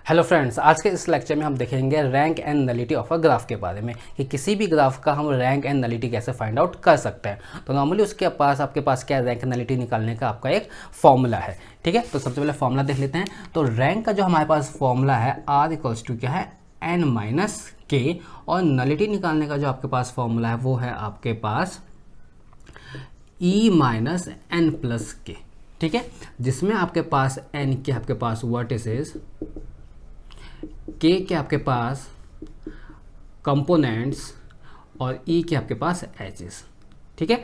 Hello friends, आज के इस लेक्चर में हम देखेंगे rank and nullity of a graph के बारे में कि किसी भी ग्राफ का हम रैंक एंड नलिटी कैसे फाइंड आउट कर सकते हैं। तो नॉर्मली उसके पास आपके पास क्या रैंक एंड नलिटी निकालने का आपका एक फॉर्मूला है। ठीक है, तो सबसे पहले फॉर्मूला देख लेते हैं। तो रैंक का जो हमारे पास फॉर्मूला है R इक्वल्स टू क्या है n माइनस के, और नलिटी निकालने का जो आपके पास फॉर्मूला है वो है आपके पास E माइनस n प्लस के। ठीक है, जिसमें आपके पास n के आपके पास वर्टिसेस, के आपके पास कंपोनेंट्स और ई के आपके पास एजेस। ठीक है,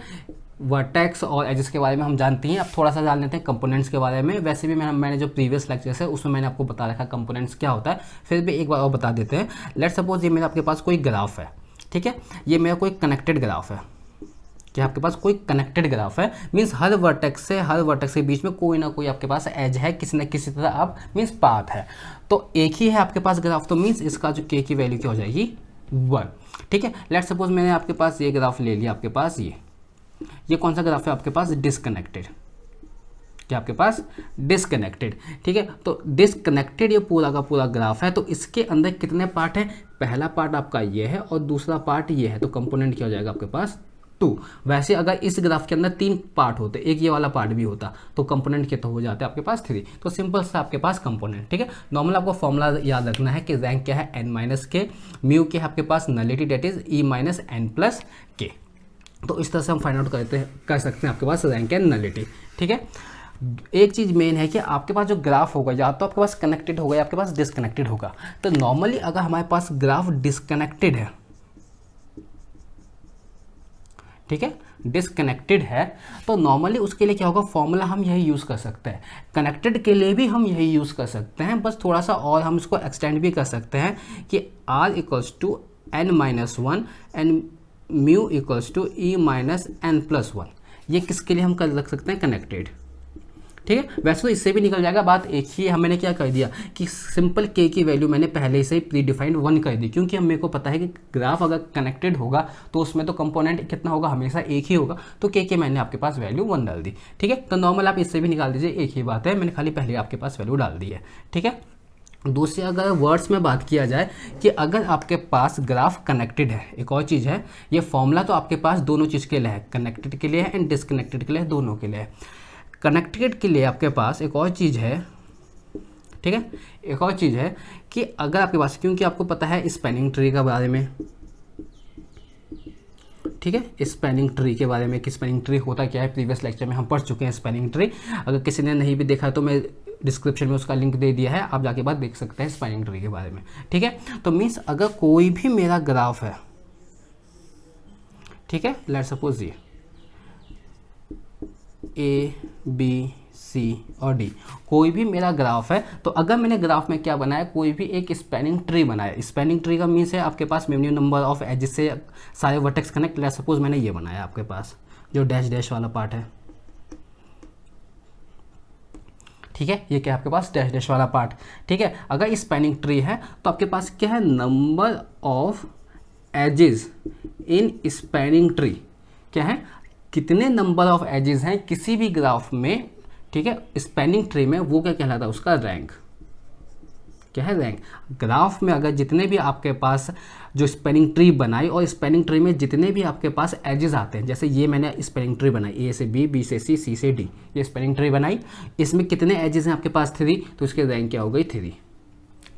वर्टेक्स और एजेस के बारे में हम जानते हैं। अब थोड़ा सा जान लेते हैं कंपोनेंट्स के बारे में। वैसे भी मैंने जो प्रीवियस लेक्चर्स है उसमें मैंने आपको बता रखा कंपोनेंट्स क्या होता है, फिर भी एक बार और बता देते हैं। लेट सपोज ये मेरा आपके पास कोई ग्राफ है। ठीक है, ये मेरा कोई कनेक्टेड ग्राफ है कि आपके पास कोई कनेक्टेड ग्राफ है, मीन्स हर वर्टेक्स के बीच में कोई ना कोई आपके पास एज है, किसी न किसी तरह आप मीन्स पाथ है। तो एक ही है आपके पास ग्राफ, तो मीन्स इसका जो के की वैल्यू क्या हो जाएगी 1। ठीक है, लेट सपोज मैंने आपके पास ये ग्राफ ले लिया। आपके पास ये कौन सा ग्राफ है आपके पास? डिसकनेक्टेड। क्या आपके पास डिसकनेक्टेड। ठीक है, तो डिसकनेक्टेड ये पूरा का पूरा ग्राफ है। तो इसके अंदर कितने पार्ट हैं? पहला पार्ट आपका ये है और दूसरा पार्ट ये है, तो कंपोनेंट क्या हो जाएगा आपके पास 2। वैसे अगर इस ग्राफ के अंदर 3 पार्ट होते, एक ये वाला पार्ट भी होता, तो कंपोनेंट कितना हो जाते आपके पास 3। तो सिंपल सा आपके पास कंपोनेंट। ठीक है, नॉर्मल आपको फॉर्मूला याद रखना है कि रैंक क्या है n माइनस के, म्यू के आपके पास nullity that is E minus n plus K. तो इस तरह से हम फाइंड आउट कर सकते हैं आपके पास रैंक एंड नलिटी। ठीक है, एक चीज़ मेन है कि आपके पास जो ग्राफ होगा या तो आपके पास कनेक्टेड होगा या आपके पास डिसकनेक्टेड होगा। तो नॉर्मली अगर हमारे पास ग्राफ डिसकनेक्टेड है, ठीक है, डिसकनेक्टेड है, तो नॉर्मली उसके लिए क्या होगा, फॉर्मूला हम यही यूज़ कर सकते हैं। कनेक्टेड के लिए भी हम यही यूज़ कर सकते हैं, बस थोड़ा सा और हम इसको एक्सटेंड भी कर सकते हैं कि R equals to n minus 1 and mu equals to E minus n plus 1। ये किसके लिए हम कर रख सकते हैं? कनेक्टेड। ठीक है, वैसे तो इससे भी निकल जाएगा। बात एक ही है, मैंने क्या कर दिया कि सिंपल के की वैल्यू मैंने पहले से ही प्री डिफाइंड 1 कर दी, क्योंकि मेरे को पता है कि ग्राफ अगर कनेक्टेड होगा तो उसमें तो कंपोनेंट कितना होगा, हमेशा एक ही होगा। तो के मैंने आपके पास वैल्यू 1 डाल दी। ठीक है, तो नॉर्मल आप इससे भी निकाल दीजिए, एक ही बात है, मैंने खाली पहले आपके पास वैल्यू डाल दी है। ठीक है, दूसरी अगर वर्ड्स में बात किया जाए कि अगर आपके पास ग्राफ कनेक्टेड है, एक और चीज़ है, ये फॉर्मूला तो आपके पास दोनों चीज़ के लिए है, कनेक्टेड के लिए है एंड डिसकनेक्टेड के लिए, दोनों के लिए है। कनेक्टेड के लिए आपके पास एक और चीज़ है, ठीक है, एक और चीज़ है कि अगर आपके पास, क्योंकि आपको पता है स्पैनिंग ट्री के बारे में, ठीक है, स्पैनिंग ट्री के बारे में कि स्पैनिंग ट्री होता क्या है, प्रीवियस लेक्चर में हम पढ़ चुके हैं स्पैनिंग ट्री। अगर किसी ने नहीं भी देखा तो मैं डिस्क्रिप्शन में उसका लिंक दे दिया है, आप जाके बाद देख सकते हैं स्पैनिंग ट्री के बारे में। ठीक है, तो मीन्स अगर कोई भी मेरा ग्राफ है, ठीक है, लेट्स सपोज ये A B C और D कोई भी मेरा ग्राफ है, तो अगर मैंने ग्राफ में क्या बनाया, कोई भी एक स्पैनिंग ट्री बनाया। स्पैनिंग ट्री का मीन्स है आपके पास मिनिमम नंबर ऑफ एजेस से सारे वर्टेक्स कनेक्ट। लेट्स सपोज मैंने ये बनाया आपके पास जो डैश डैश वाला पार्ट है। ठीक है, ये क्या आपके पास डैश डैश वाला पार्ट। ठीक है, अगर स्पैनिंग ट्री है तो आपके पास क्या है, number of edges in spanning tree क्या है, कितने नंबर ऑफ एजेस हैं किसी भी ग्राफ में। ठीक है, स्पैनिंग ट्री में, वो क्या कहलाता है, उसका रैंक क्या है, रैंक। ग्राफ में अगर जितने भी आपके पास जो स्पैनिंग ट्री बनाई और स्पैनिंग ट्री में जितने भी आपके पास एजेस आते हैं, जैसे ये मैंने स्पैनिंग ट्री बनाई, A से B, B से C, C से D, ये स्पैनिंग ट्री बनाई, इसमें कितने एजेस हैं आपके पास 3, तो इसके रैंक क्या हो गई 3।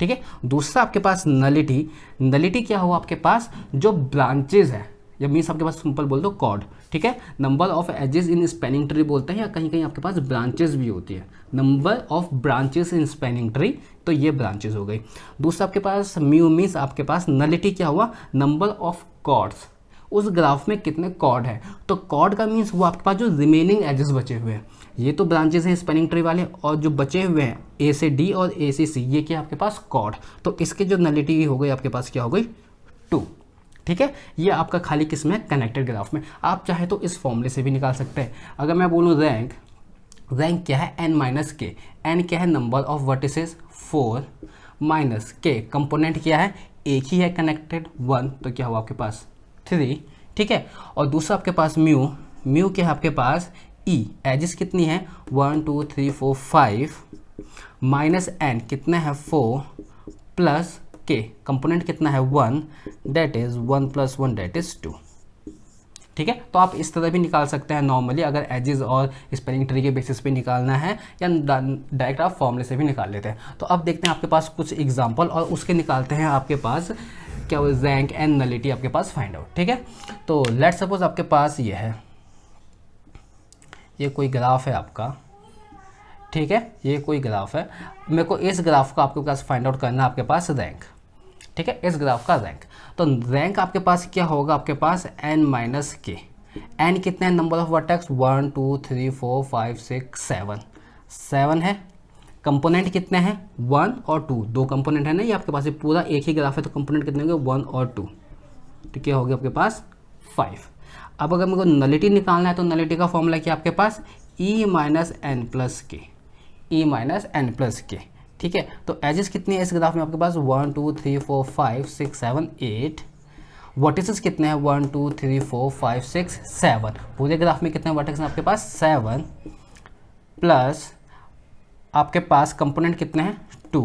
ठीक है, दूसरा आपके पास नलिटी। नलिटी क्या हुआ आपके पास, जो ब्रांचेज है, या मीन्स आपके पास सिंपल बोल दो कॉर्ड। ठीक है, number of edges in spanning tree बोलते हैं, या कहीं कहीं आपके पास ब्रांचेस भी होती है, number of branches in spanning tree, तो ये ब्रांचेस हो गई। दूसरा आपके पास म्यू मीन्स आपके पास नलिटी क्या हुआ, नंबर ऑफ कॉर्ड्स, उस ग्राफ में कितने कॉर्ड है। तो कॉर्ड का मीन्स वो आपके पास जो रिमेनिंग एजेस बचे हुए हैं, ये तो ब्रांचेस हैं स्पैनिंग ट्री वाले, और जो बचे हुए हैं A से D और A से C, ये क्या आपके पास कॉर्ड। तो इसके जो नलिटी हो गई आपके पास क्या हो गई 2। ठीक है, ये आपका खाली किस में, कनेक्टेड ग्राफ में। आप चाहे तो इस फॉर्मूले से भी निकाल सकते हैं। अगर मैं बोलूँ रैंक, रैंक क्या है n माइनस के, n क्या है नंबर ऑफ वर्टिसेस 4 माइनस के, कंपोनेंट क्या है, एक ही है कनेक्टेड 1, तो क्या हुआ आपके पास 3। ठीक है, और दूसरा आपके पास म्यू, म्यू क्या है आपके पास E, एजेस कितनी है 1 2 3 4 5 माइनस n कितना है 4 प्लस के, कंपोनेंट कितना है 1, दैट इज 1 + 1 दैट इज 2। ठीक है, तो आप इस तरह भी निकाल सकते हैं नॉर्मली, अगर एजेस और स्पेलिंग ट्री के बेसिस पे निकालना है, या डायरेक्ट आप फॉर्मूले से भी निकाल लेते हैं। तो अब देखते हैं आपके पास कुछ एग्जांपल, और उसके निकालते हैं आपके पास क्या वो रैंक एंड नलिटी आपके पास फाइंड आउट। ठीक है, तो लेट सपोज आपके पास ये है, ये कोई ग्राफ है आपका, ठीक है, ये कोई ग्राफ है, मेरे को इस ग्राफ का आपके पास फाइंड आउट करना है आपके पास रैंक। ठीक है, इस ग्राफ का रैंक, तो रैंक आपके पास क्या होगा, आपके पास n - k। n कितने हैं नंबर ऑफ वर्टेक्स, 1 2 3 4 5 6 7, 7 है। कंपोनेंट कितने हैं 1 और 2, दो कंपोनेंट है ना, ये आपके पास ये पूरा एक ही ग्राफ है, तो कंपोनेंट कितने होंगे 1 और 2, तो क्या हो गया आपके पास 5। अब अगर मेरे को नलिटी निकालना है, तो नलिटी का फॉर्मूला क्या आपके पास e - n + k, e - n + k। ठीक है, तो एजेस कितनी है इस ग्राफ में आपके पास 1 2 3 4 5 6 7 8, वर्टिसेस कितने हैं 1 2 3 4 5 6 7, पूरे ग्राफ में कितने वर्टेक्स हैं आपके पास 7, प्लस आपके पास कंपोनेंट कितने हैं 2,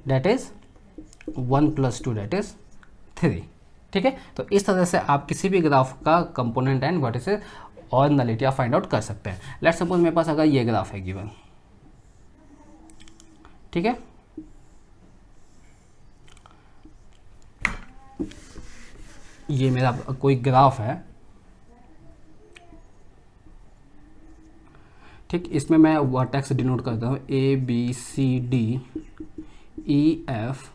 दैट इज 1 + 2 दैट इज 3। ठीक है, तो इस तरह से आप किसी भी ग्राफ का कंपोनेंट एंड वर्टिसेस और नलिटी आप फाइंड आउट कर सकते हैं। लेट्स सपोज मेरे पास अगर ये ग्राफ है गिवन, ठीक है, ये मेरा कोई ग्राफ है, ठीक, इसमें मैं वर्टेक्स डिनोट करता हूँ ABCD EF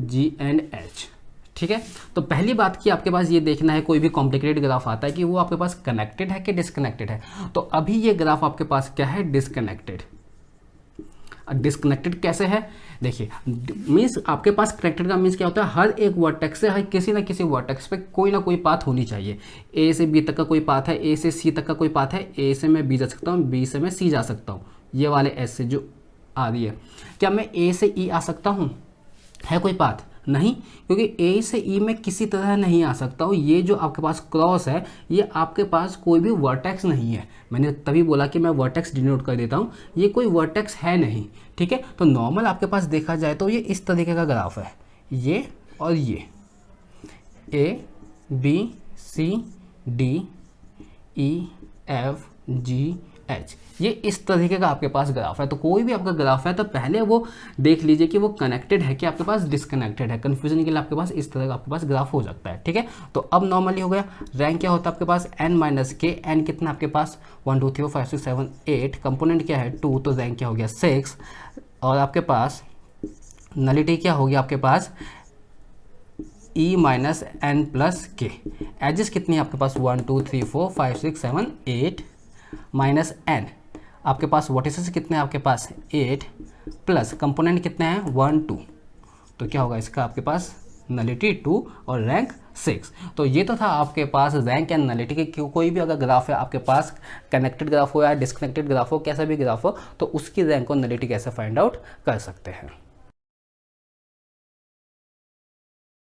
G and H। ठीक है, तो पहली बात कि आपके पास ये देखना है, कोई भी कॉम्प्लिकेटेड ग्राफ आता है कि वो आपके पास कनेक्टेड है कि डिसकनेक्टेड है। तो अभी ये ग्राफ आपके पास क्या है डिसकनेक्टेड। डिसकनेक्टेड कैसे है, देखिए, मीन्स आपके पास कनेक्टेड का मीन्स क्या होता है, हर एक वर्टेक्स से हर किसी ना किसी वर्टेक्स पे कोई ना कोई पाथ होनी चाहिए। ए से बी तक का कोई पाथ है, ए से सी तक का कोई पाथ है, ए से मैं बी जा सकता हूँ, बी से मैं सी जा सकता हूँ, ये वाले एस से जो आ रही है। क्या मैं ए से ई आ सकता हूँ, है कोई पाथ, नहीं, क्योंकि ए से ई में किसी तरह नहीं आ सकता हूँ। ये जो आपके पास क्रॉस है, ये आपके पास कोई भी वर्टेक्स नहीं है, मैंने तभी बोला कि मैं वर्टेक्स डिनोट कर देता हूँ, ये कोई वर्टेक्स है नहीं। ठीक है, तो नॉर्मल आपके पास देखा जाए तो ये इस तरीके का ग्राफ है, ये और ये ABCD EF G H, ये इस तरीके का आपके पास ग्राफ है। तो कोई भी आपका ग्राफ है तो पहले वो देख लीजिए कि वो कनेक्टेड है कि आपके पास डिसकनेक्टेड है। कन्फ्यूजन के लिए आपके पास इस तरह का आपके पास ग्राफ हो सकता है। ठीक है, तो अब नॉर्मली हो गया। रैंक क्या होता है आपके पास n - k, n कितना आपके पास 1 2 3 4 5 6 7 8, कंपोनेंट क्या है 2, तो रैंक क्या हो गया 6, और आपके पास नलिटी क्या होगी आपके पास e - n + k। एजेस कितनी है आपके पास 1 2 3 4 5 6 7 8 माइनस n, आपके पास वर्टिसेस कितने हैं आपके पास 8, प्लस कंपोनेंट कितने हैं 1 2, तो क्या होगा इसका आपके पास नलिटी 2 और रैंक 6। तो ये तो था आपके पास रैंक एंड नलिटी के कोई भी अगर ग्राफ है आपके पास, कनेक्टेड ग्राफ हो या डिस्कनेक्टेड ग्राफ हो, कैसा भी ग्राफ हो, तो उसकी रैंक और नलिटी कैसे फाइंड आउट कर सकते हैं।